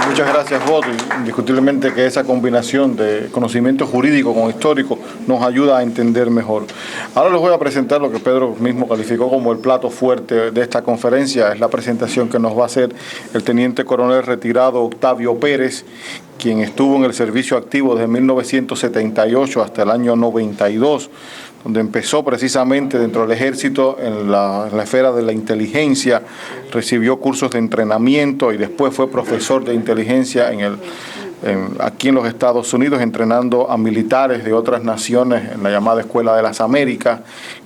Muchas gracias, Bob. Indiscutiblemente que esa combinación de conocimiento jurídico con histórico nos ayuda a entender mejor. Ahora les voy a presentar lo que Pedro mismo calificó como el plato fuerte de esta conferencia. Es la presentación que nos va a hacer el teniente coronel retirado Octavio Pérez, quien estuvo en el servicio activo desde 1978 hasta el año 92, donde empezó precisamente dentro del ejército en la esfera de la inteligencia, recibió cursos de entrenamiento y después fue profesor de inteligencia aquí en los Estados Unidos, entrenando a militares de otras naciones en la llamada Escuela de las Américas,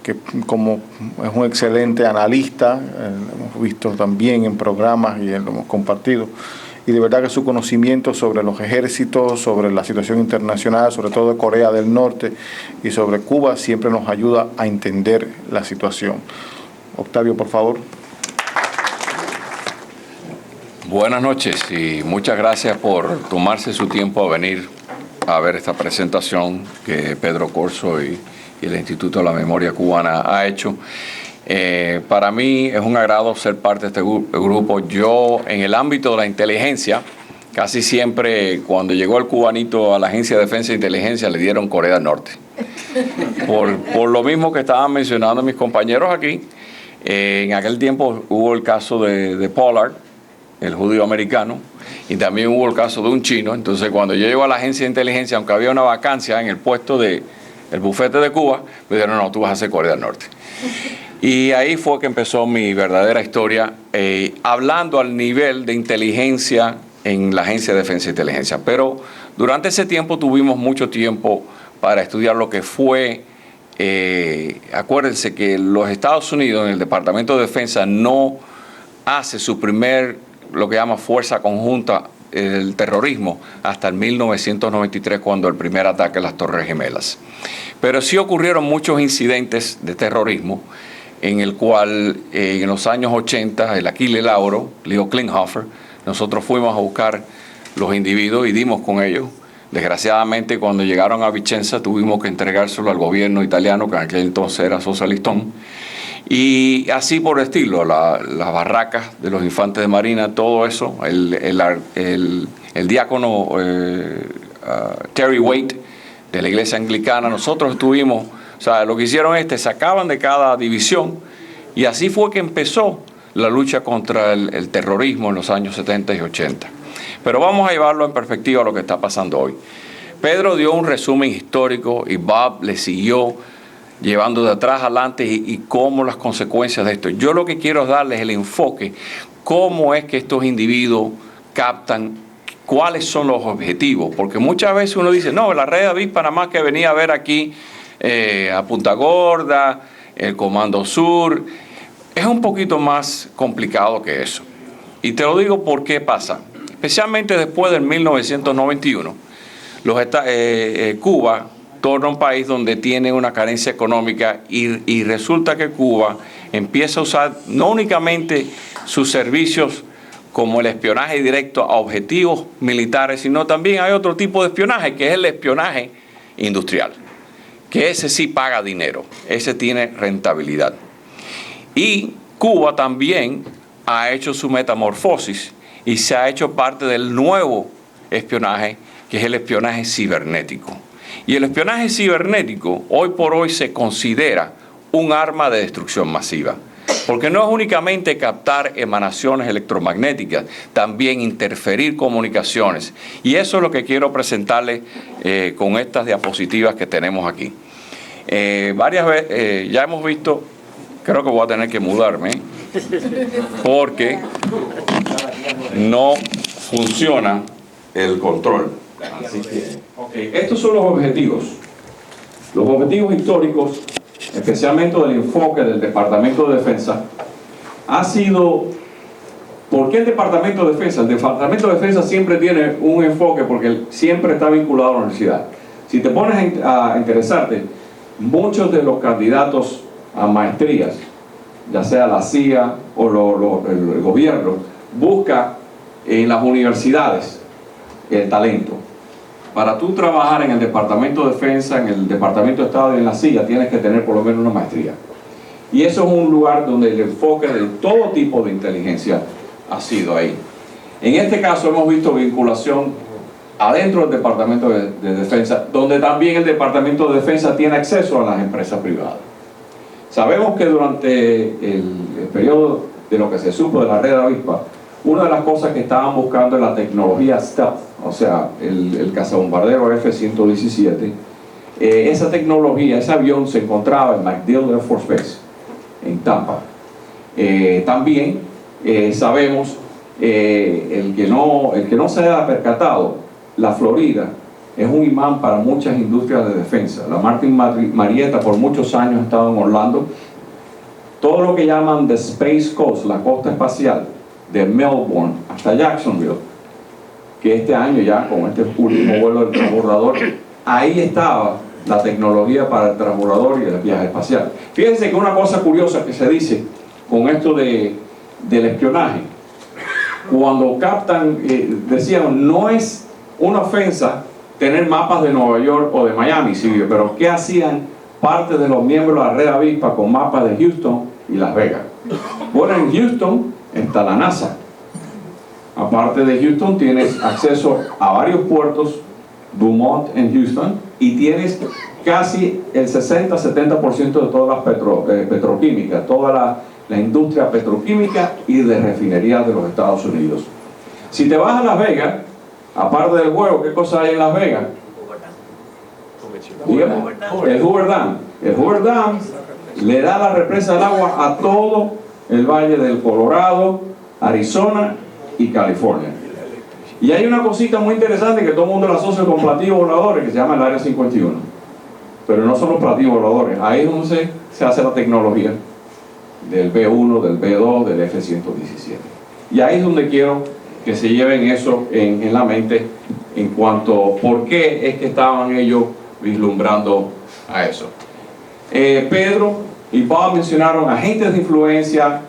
que como es un excelente analista, lo hemos visto también en programas y lo hemos compartido. Y de verdad que su conocimiento sobre los ejércitos, sobre la situación internacional, sobre todo de Corea del Norte y sobre Cuba, siempre nos ayuda a entender la situación. Octavio, por favor. Buenas noches y muchas gracias por tomarse su tiempo a venir a ver esta presentación que Pedro Corso y el Instituto de la Memoria Cubana ha hecho. Para mí es un agrado ser parte de este grupo. Yo, en el ámbito de la inteligencia, casi siempre cuando llegó el cubanito a la Agencia de Defensa e Inteligencia le dieron Corea del Norte. Por lo mismo que estaban mencionando mis compañeros aquí, en aquel tiempo hubo el caso de Pollard, el judío americano, y también hubo el caso de un chino. Entonces, cuando yo llego a la Agencia de Inteligencia, aunque había una vacancia en el puesto del bufete de Cuba, me dijeron, no, tú vas a hacer Corea del Norte. Y ahí fue que empezó mi verdadera historia, hablando al nivel de inteligencia en la Agencia de Defensa e Inteligencia. Pero durante ese tiempo tuvimos mucho tiempo para estudiar lo que fue, acuérdense que los Estados Unidos en el Departamento de Defensa no hace su primer, lo que llama fuerza conjunta, el terrorismo, hasta el 1993, cuando el primer ataque a las Torres Gemelas. Pero sí ocurrieron muchos incidentes de terrorismo, en el cual en los años 80, el Achille Lauro, Leo Klinghoffer, nosotros fuimos a buscar los individuos y dimos con ellos. Desgraciadamente, cuando llegaron a Vicenza, tuvimos que entregárselo al gobierno italiano, que en aquel entonces era socialistón. Y así por el estilo, las barracas de los infantes de Marina, todo eso, el diácono Terry Waite de la iglesia anglicana, nosotros estuvimos, o sea, lo que hicieron sacaban de cada división, y así fue que empezó la lucha contra el terrorismo en los años 70 y 80. Pero vamos a llevarlo en perspectiva a lo que está pasando hoy. Pedro dio un resumen histórico y Bob le siguió llevando de atrás adelante y cómo las consecuencias de esto. Yo lo que quiero es darles el enfoque, cómo es que estos individuos captan, cuáles son los objetivos, porque muchas veces uno dice, no, la red David Panamá que venía a ver aquí a Punta Gorda, el Comando Sur, es un poquito más complicado que eso. Y te lo digo por qué pasa. Especialmente después del 1991, Cuba torna un país donde tiene una carencia económica y resulta que Cuba empieza a usar no únicamente sus servicios como el espionaje directo a objetivos militares, sino también hay otro tipo de espionaje, que es el espionaje industrial, que ese sí paga dinero, ese tiene rentabilidad. Y Cuba también ha hecho su metamorfosis y se ha hecho parte del nuevo espionaje, que es el espionaje cibernético. Y el espionaje cibernético hoy por hoy se considera un arma de destrucción masiva, porque no es únicamente captar emanaciones electromagnéticas, también interferir comunicaciones. Y eso es lo que quiero presentarles con estas diapositivas que tenemos aquí. Varias veces ya hemos visto, creo que voy a tener que mudarme, porque no funciona el control. Así que, estos son los objetivos. Los objetivos históricos, especialmente del enfoque del Departamento de Defensa, ha sido... ¿Por qué el Departamento de Defensa? El Departamento de Defensa siempre tiene un enfoque porque siempre está vinculado a la universidad. Si te pones a interesarte, muchos de los candidatos a maestrías, ya sea la CIA o el gobierno, busca en las universidades el talento. Para tú trabajar en el Departamento de Defensa, en el Departamento de Estado y en la CIA, tienes que tener por lo menos una maestría. Y eso es un lugar donde el enfoque de todo tipo de inteligencia ha sido ahí. En este caso hemos visto vinculación adentro del Departamento de Defensa, donde también el Departamento de Defensa tiene acceso a las empresas privadas. Sabemos que durante el periodo de lo que se supo de la red avispa, una de las cosas que estaban buscando es la tecnología stealth, o sea, el cazabombardero F-117. Esa tecnología, ese avión se encontraba en MacDill Air Force Base, en Tampa. También sabemos, el que no se haya percatado, la Florida es un imán para muchas industrias de defensa. La Martin Marietta por muchos años ha estado en Orlando. Todo lo que llaman the Space Coast, la costa espacial, de Melbourne hasta Jacksonville, que este año ya con este último vuelo del transbordador, ahí estaba la tecnología para el transbordador y el viaje espacial. Fíjense que una cosa curiosa que se dice con esto del espionaje, cuando captan, decían, no es una ofensa tener mapas de Nueva York o de Miami, sí, pero ¿qué hacían parte de los miembros de la red avispa con mapas de Houston y Las Vegas? Bueno, en Houston está la NASA. Aparte de Houston tienes acceso a varios puertos, Beaumont en Houston, y tienes casi el 60-70% de todas las petroquímicas, toda la industria petroquímica y de refinerías de los Estados Unidos. Si te vas a Las Vegas, aparte del juego, ¿qué cosa hay en Las Vegas? Dígame, el Hoover Dam. El Hoover Dam le da la represa del agua a todo el Valle del Colorado, Arizona y California. Y hay una cosita muy interesante que todo el mundo la asocia con platillos voladores, que se llama el Área 51. Pero no son los platillos voladores, ahí es donde se hace la tecnología del B-1, del B-2, del F-117. Y ahí es donde quiero que se lleven eso en la mente en cuanto a por qué es que estaban ellos vislumbrando a eso. Pedro y Bob mencionaron agentes de influencia,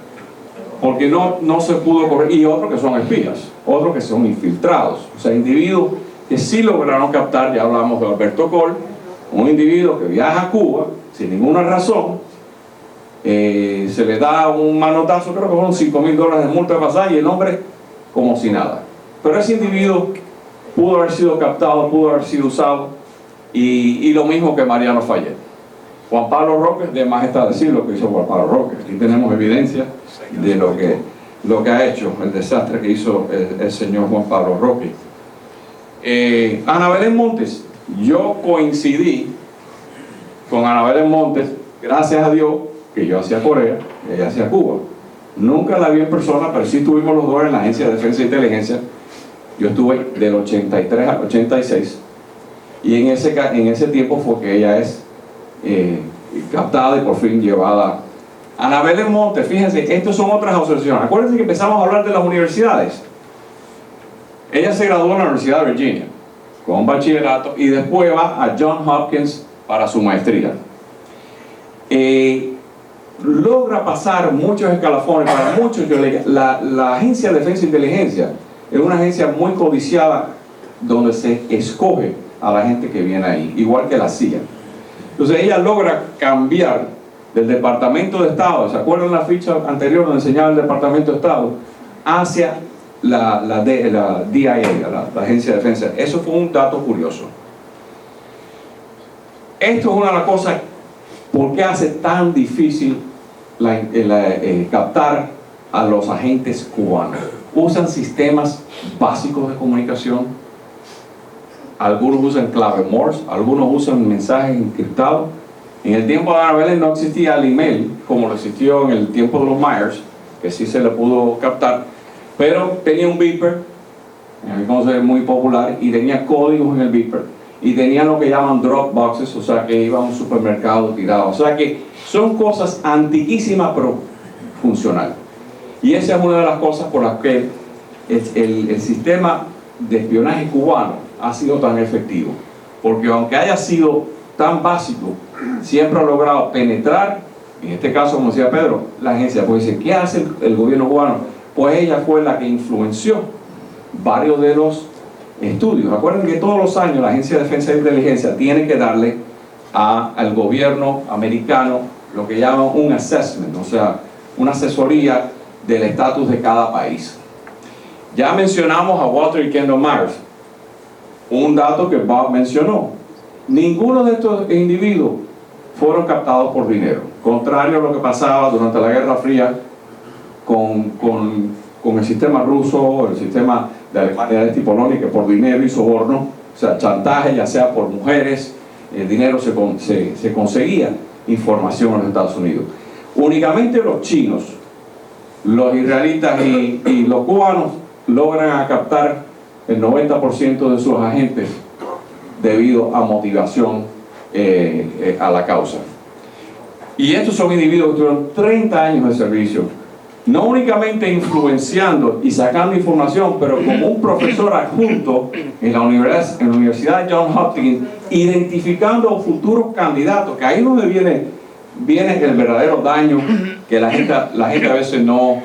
porque no se pudo correr, y otros que son espías, otros que son infiltrados, o sea, individuos que sí lograron captar. Ya hablamos de Alberto Cole, un individuo que viaja a Cuba sin ninguna razón, se le da un manotazo, creo que fueron $5,000 de multa de pasaje, y el hombre como si nada. Pero ese individuo pudo haber sido captado, pudo haber sido usado, y lo mismo que Mariano Fayet. Juan Pablo Roque, de más está decir lo que hizo Juan Pablo Roque. Aquí tenemos evidencia de lo que ha hecho, el desastre que hizo el señor Juan Pablo Roque. Ana Belén Montes, yo coincidí con Ana Belén Montes, gracias a Dios, que yo hacía Corea, ella hacía Cuba. Nunca la vi en persona, pero sí estuvimos los dos en la Agencia de Defensa e Inteligencia. Yo estuve del 83 al 86, y en ese tiempo fue que ella es captada y por fin llevada. Ana Belén Montes, fíjense, estas son otras asociaciones. Acuérdense que empezamos a hablar de las universidades. Ella se graduó en la Universidad de Virginia con un bachillerato, y después va a Johns Hopkins para su maestría. Logra pasar muchos escalafones. Para muchos, la Agencia de Defensa e Inteligencia es una agencia muy codiciada, donde se escoge a la gente que viene ahí, igual que la CIA. Entonces ella logra cambiar del Departamento de Estado, ¿se acuerdan la ficha anterior donde enseñaba el Departamento de Estado?, hacia la DIA, la Agencia de Defensa. Eso fue un dato curioso. Esto es una de las cosas, ¿por qué hace tan difícil captar a los agentes cubanos? Usan sistemas básicos de comunicación, algunos usan clave Morse, algunos usan mensajes encriptados. En el tiempo de Ana Belén no existía el email como lo existió en el tiempo de los Myers, que sí se le pudo captar, pero tenía un beeper, entonces muy popular, y tenía códigos en el beeper, y tenía lo que llaman drop boxes, o sea que iba a un supermercado tirado, o sea que son cosas antiquísimas pero funcionales. Y esa es una de las cosas por las que el sistema de espionaje cubano ha sido tan efectivo, porque aunque haya sido tan básico, siempre ha logrado penetrar. En este caso, como decía Pedro, la agencia, pues dice, ¿qué hace el gobierno cubano? Pues ella fue la que influenció varios de los estudios. Recuerden que todos los años la Agencia de Defensa e Inteligencia tiene que darle al gobierno americano lo que llaman un assessment, o sea, una asesoría del estatus de cada país. Ya mencionamos a Walter y Kendall Myers. Un dato que Bob mencionó. Ninguno de estos individuos fueron captados por dinero. Contrario a lo que pasaba durante la Guerra Fría con el sistema ruso, el sistema de Alemania de este y Polonia, que por dinero y soborno, o sea, chantaje, ya sea por mujeres, el dinero se conseguía información en los Estados Unidos. Únicamente los chinos, los israelitas y los cubanos logran captar el 90% de sus agentes debido a motivación a la causa. Y estos son individuos que tuvieron 30 años de servicio, no únicamente influenciando y sacando información, pero como un profesor adjunto en la Universidad de Johns Hopkins, identificando futuros candidatos, que ahí es donde viene el verdadero daño que la gente a veces no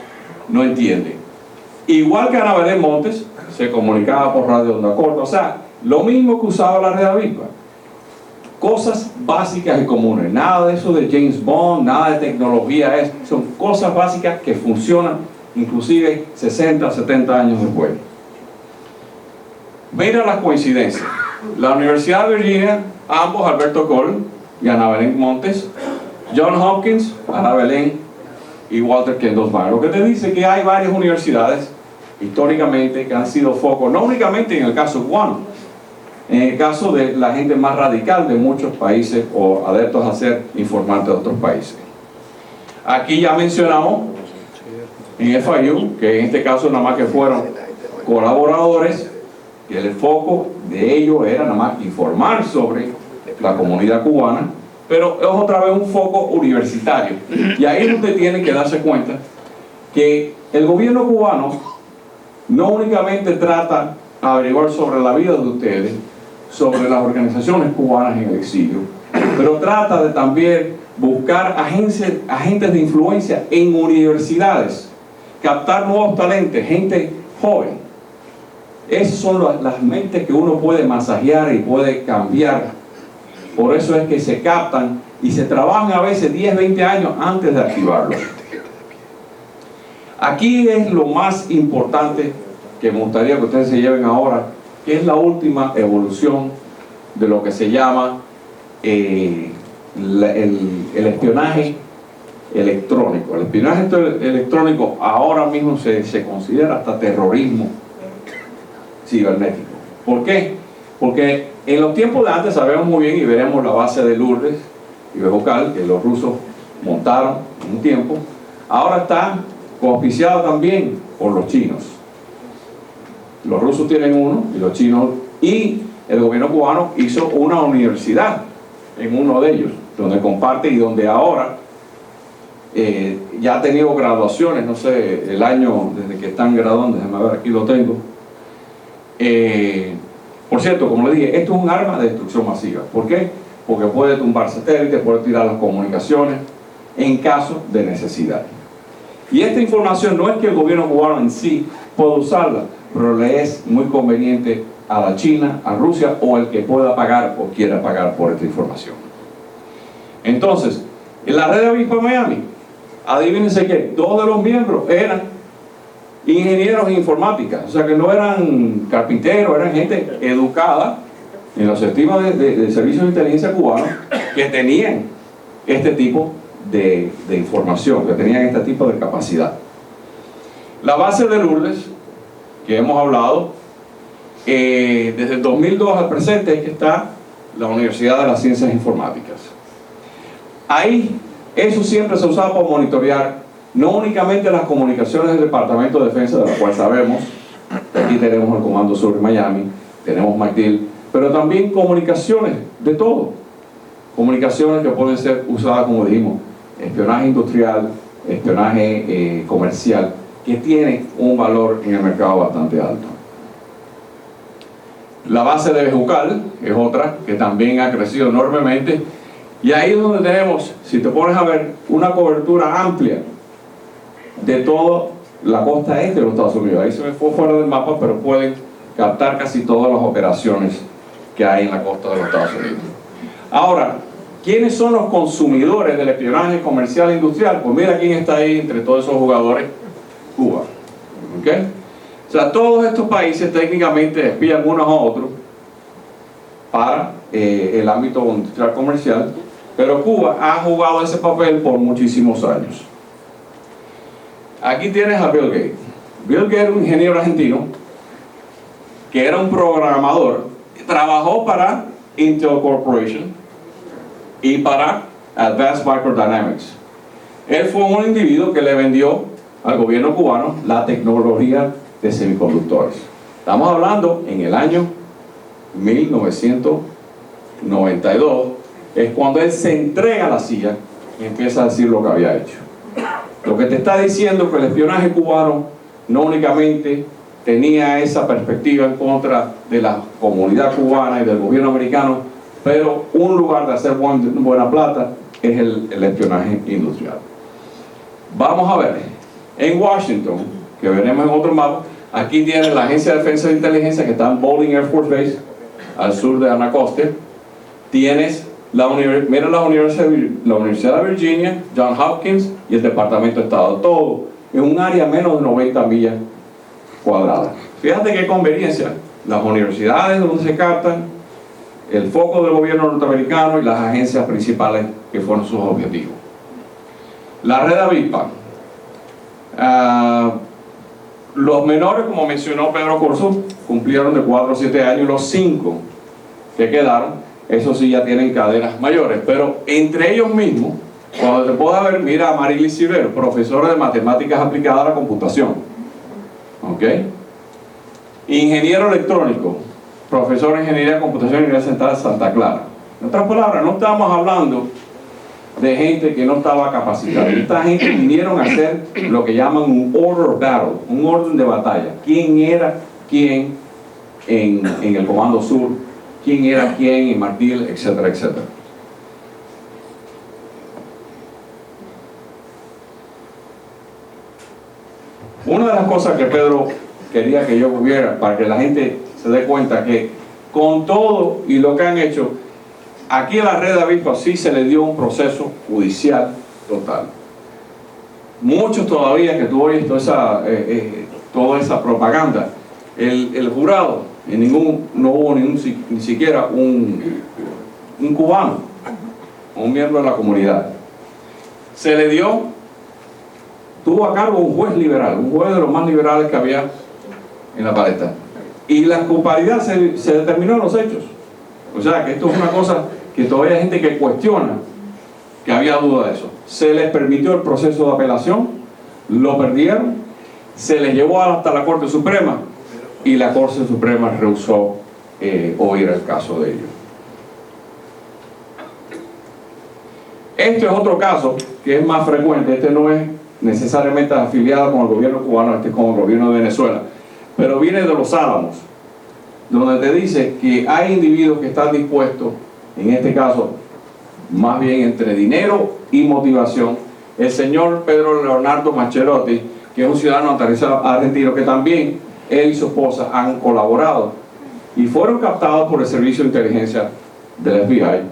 entiende. Igual que Ana Belén Montes, se comunicaba por radio onda corta, o sea, lo mismo que usaba la red avispa. Cosas básicas y comunes, nada de eso de James Bond, nada de tecnología, son cosas básicas que funcionan inclusive 60, 70 años después. Mira las coincidencias. La Universidad de Virginia, ambos, Alberto Cole y Ana Belén Montes, Johns Hopkins, Ana Belén y Walter Kendall Myers. Lo que te dice que hay varias universidades históricamente que han sido focos, no únicamente en el caso cubano, en el caso de la gente más radical de muchos países o adeptos a ser informantes de otros países. Aquí ya mencionamos en FIU, que en este caso nada más que fueron colaboradores, que el foco de ellos era nada más informar sobre la comunidad cubana, pero es otra vez un foco universitario. Y ahí es donde tienen que darse cuenta que el gobierno cubano no únicamente trata de averiguar sobre la vida de ustedes, sobre las organizaciones cubanas en el exilio, pero trata de también buscar agentes de influencia en universidades, captar nuevos talentos, gente joven. Esas son las mentes que uno puede masajear y puede cambiar. Por eso es que se captan y se trabajan a veces 10, 20 años antes de activarlos. Aquí es lo más importante que me gustaría que ustedes se lleven ahora, que es la última evolución de lo que se llama el espionaje electrónico. El espionaje electrónico ahora mismo se considera hasta terrorismo cibernético. ¿Por qué? Porque en los tiempos de antes sabemos muy bien, y veremos la base de Lourdes y Bejucal, que los rusos montaron en un tiempo, ahora está auspiciado también por los chinos. Los rusos tienen uno y los chinos, y el gobierno cubano hizo una universidad en uno de ellos, donde comparte y donde ahora ya ha tenido graduaciones, no sé, el año desde que están graduando, déjame ver, aquí lo tengo. Por cierto, como le dije, esto es un arma de destrucción masiva. ¿Por qué? Porque puede tumbar satélites, puede tirar las comunicaciones en caso de necesidad. Y esta información no es que el gobierno cubano en sí pueda usarla, pero le es muy conveniente a la China, a Rusia o el que pueda pagar o quiera pagar por esta información. Entonces, en la red de Avispa Miami, adivínense que 2 de los miembros eran ingenieros en informática, o sea que no eran carpinteros, eran gente educada en los sistemas de servicios de inteligencia cubanos que tenían este tipo de información, que tenían este tipo de capacidad. La base de Lourdes, que hemos hablado, desde el 2002 al presente es que está la Universidad de las Ciencias Informáticas. Ahí, eso siempre se usaba para monitorear no únicamente las comunicaciones del Departamento de Defensa, de la cual sabemos, aquí tenemos el Comando Sur de Miami, tenemos MacDill, pero también comunicaciones de todo. Comunicaciones que pueden ser usadas, como dijimos, espionaje industrial, espionaje comercial, que tiene un valor en el mercado bastante alto. La base de Bejucal es otra que también ha crecido enormemente, y ahí es donde tenemos, si te pones a ver, una cobertura amplia de toda la costa este de los Estados Unidos. Ahí se me fue fuera del mapa, pero pueden captar casi todas las operaciones que hay en la costa de los Estados Unidos. Ahora, ¿quiénes son los consumidores del espionaje comercial e industrial? Pues mira quién está ahí entre todos esos jugadores: Cuba. ¿Okay? O sea, todos estos países técnicamente espían unos a otros para el ámbito industrial comercial, pero Cuba ha jugado ese papel por muchísimos años. Aquí tienes a Bill Gates. Bill Gates era un ingeniero argentino que era un programador, trabajó para Intel Corporation y para Advanced Micro Dynamics. Él fue un individuo que le vendió al gobierno cubano la tecnología de semiconductores. Estamos hablando en el año 1992, es cuando él se entrega a la CIA y empieza a decir lo que había hecho. Lo que te está diciendo es que el espionaje cubano no únicamente tenía esa perspectiva en contra de la comunidad cubana y del gobierno americano, pero un lugar de hacer buena plata es el espionaje industrial. Vamos a ver, en Washington, que veremos en otro mapa, aquí tienes la Agencia de Defensa de Inteligencia que está en Bolling Air Force Base, al sur de Anacostia. Tienes la Universidad de Virginia, Johns Hopkins y el Departamento de Estado. Todo en un área menos de 90 millas cuadradas. Fíjate qué conveniencia. Las universidades donde se captan, el foco del gobierno norteamericano y las agencias principales que fueron sus objetivos. La red avispa. Los menores, como mencionó Pedro Corso, cumplieron de 4 a 7 años. Los 5 que quedaron, esos sí ya tienen cadenas mayores, pero entre ellos mismos, cuando te pueda ver, mira a Marilis Cibero, profesora de matemáticas aplicadas a la computación, ¿ok? Ingeniero electrónico, profesor de ingeniería de computación en la Universidad de Santa Clara. En otras palabras, no estamos hablando de gente que no estaba capacitada. Esta gente vinieron a hacer lo que llaman un order of battle, un orden de batalla. ¿Quién era quién en el Comando Sur? ¿Quién era quién en Martil? Etcétera, etcétera. Una de las cosas que Pedro quería que yo hubiera, para que la gente se dé cuenta que con todo y lo que han hecho, aquí a la red de avispa sí se le dio un proceso judicial total. Muchos todavía que tú oyes toda esa propaganda, el jurado, no hubo ni siquiera un cubano, un miembro de la comunidad. Se le dio, tuvo a cargo un juez liberal, un juez de los más liberales que había en la paleta. Y la culpabilidad se determinó en los hechos. O sea que esto es una cosa que todavía hay gente que cuestiona que había duda de eso. Se les permitió el proceso de apelación, lo perdieron, se les llevó hasta la Corte Suprema y la Corte Suprema rehusó oír el caso de ellos. Este es otro caso que es más frecuente. Este no es necesariamente afiliado con el gobierno cubano, este es con el gobierno de Venezuela, pero viene de Los Álamos, donde te dice que hay individuos que están dispuestos, en este caso más bien entre dinero y motivación. El señor Pedro Leonardo Macherotti, que es un ciudadano argentino, que también él y su esposa han colaborado y fueron captados por el servicio de inteligencia del FBI,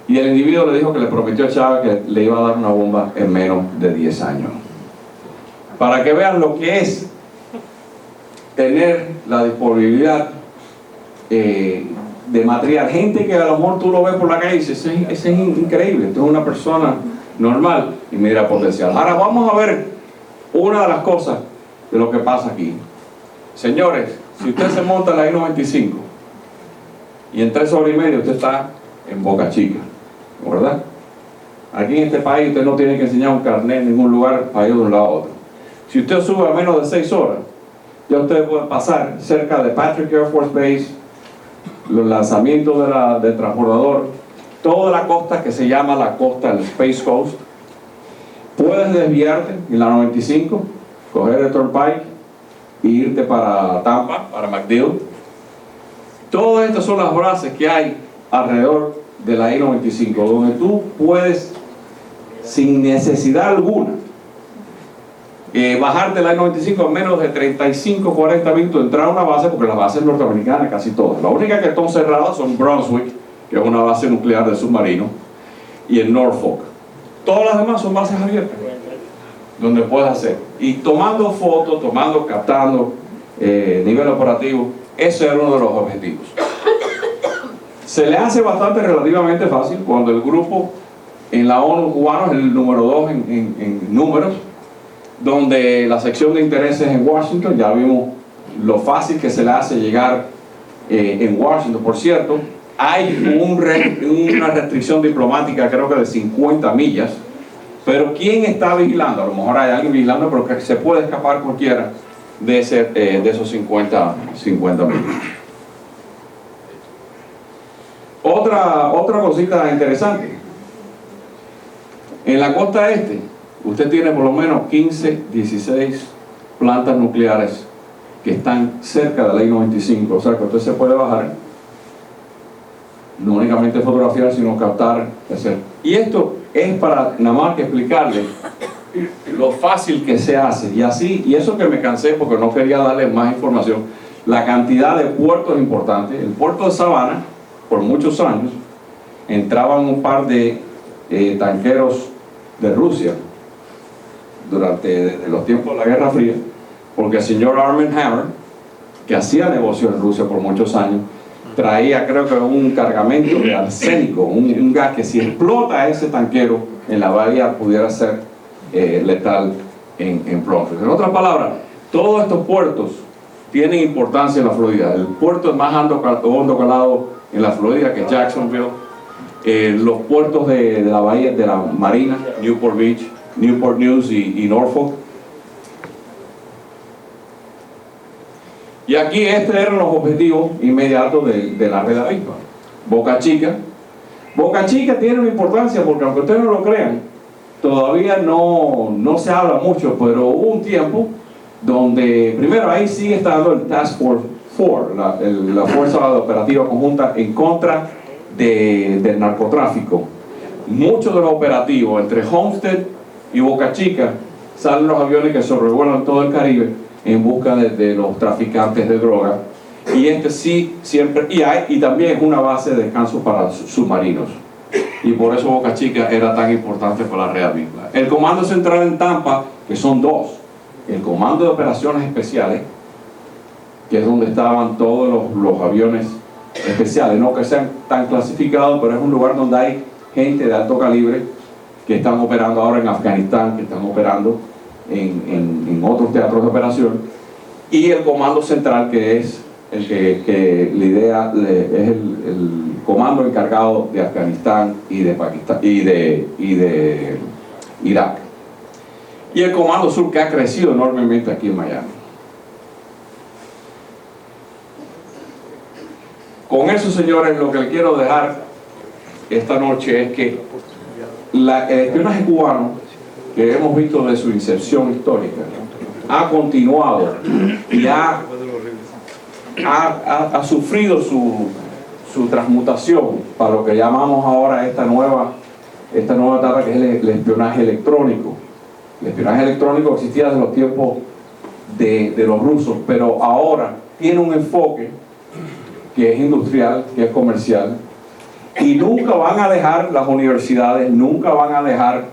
y el individuo le dijo que le prometió a Chávez que le iba a dar una bomba en menos de 10 años. Para que vean lo que es tener la disponibilidad de material. Gente que a lo mejor tú lo ves por la calle y dices, ese es increíble, esto es una persona normal, y mira potencial. Ahora vamos a ver una de las cosas de lo que pasa aquí. Señores, si usted se monta en la I-95 y en 3 horas y media usted está en Boca Chica, ¿verdad? Aquí en este país usted no tiene que enseñar un carnet en ningún lugar para ir de un lado a otro. Si usted sube a menos de 6 horas, ya usted puede pasar cerca de Patrick Air Force Base, los lanzamientos del transbordador, toda la costa que se llama la costa del Space Coast. Puedes desviarte en la 95, coger el Turnpike e irte para Tampa, para MacDill. Todas estas son las bases que hay alrededor de la I-95, donde tú puedes, sin necesidad alguna, bajarte la I-95 en menos de 35, 40 minutos, entrar a una base, porque las bases norteamericanas casi todas. La única que están cerradas son Brunswick, que es una base nuclear de submarino, y en Norfolk. Todas las demás son bases abiertas, donde puedes hacer. Y tomando fotos, captando nivel operativo. Ese era uno de los objetivos. Se le hace bastante relativamente fácil cuando el grupo en la ONU cubano es el número 2 en números, donde la sección de intereses en Washington, ya vimos lo fácil que se le hace llegar en Washington. Por cierto, hay una restricción diplomática, creo que de 50 millas, pero ¿quién está vigilando? A lo mejor hay alguien vigilando, pero que se puede escapar cualquiera de esos 50 millas. Otra cosita interesante. En la costa este, usted tiene por lo menos 15, 16 plantas nucleares que están cerca de la Ley 95. O sea que usted se puede bajar, no únicamente fotografiar, sino captar, hacer. Y esto es para nada más que explicarle lo fácil que se hace. Y eso que me cansé porque no quería darle más información. La cantidad de puertos importantes. El puerto de Savannah, por muchos años, entraban un par de tanqueros de Rusia durante los tiempos de la Guerra Fría, porque el señor Armand Hammer, que hacía negocios en Rusia por muchos años, traía, creo que un cargamento de arsénico, un gas que si explota ese tanquero en la bahía pudiera ser letal en Plumfield. En otras palabras, todos estos puertos tienen importancia en la Florida. El puerto más hondo calado en la Florida, que es Jacksonville, los puertos de la bahía de la Marina, Newport Beach, Newport News y Norfolk. Y aquí estos eran los objetivos inmediatos de la red avispa. Boca Chica. Boca Chica tiene una importancia porque, aunque ustedes no lo crean, todavía no se habla mucho, pero hubo un tiempo donde, primero, ahí sigue estando el Task Force 4, la Fuerza Operativa Conjunta en contra del narcotráfico. Muchos de los operativos entre Homestead y Boca Chica salen los aviones que sobrevuelan todo el Caribe en busca de los traficantes de droga, y sí siempre, y también es una base de descanso para submarinos, y por eso Boca Chica era tan importante para la red avispa. El Comando Central en Tampa, que son dos: el Comando de Operaciones Especiales, que es donde estaban todos los aviones especiales, no que sean tan clasificados, pero es un lugar donde hay gente de alto calibre que están operando ahora en Afganistán, que están operando en otros teatros de operación, y el Comando Central, que es el que lidera, es el comando encargado de Afganistán y de Pakistán y de Irak, y el Comando Sur, que ha crecido enormemente aquí en Miami. Con eso, señores, lo que les quiero dejar esta noche es que el espionaje cubano, que hemos visto de su inserción histórica, ha continuado y ha sufrido su transmutación para lo que llamamos ahora esta nueva etapa, que es el espionaje electrónico. El espionaje electrónico existía desde los tiempos de los rusos, pero ahora tiene un enfoque que es industrial, que es comercial, y nunca van a dejar las universidades, nunca van a dejar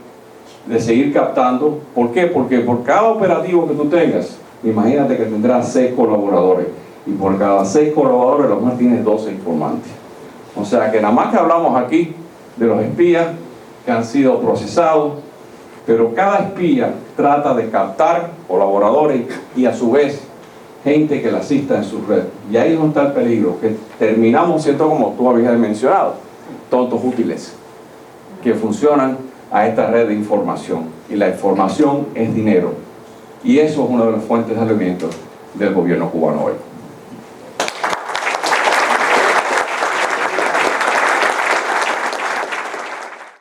de seguir captando. ¿Por qué? Porque por cada operativo que tú tengas, imagínate que tendrás 6 colaboradores, y por cada 6 colaboradores lo más tienes 12 informantes. O sea que nada más que hablamos aquí de los espías que han sido procesados, pero cada espía trata de captar colaboradores y a su vez gente que la asista en su red. Y ahí es donde está el peligro, que terminamos siendo, como tú habías mencionado, tontos útiles que funcionan a esta red de información, y la información es dinero, y eso es una de las fuentes de alimentos del gobierno cubano hoy.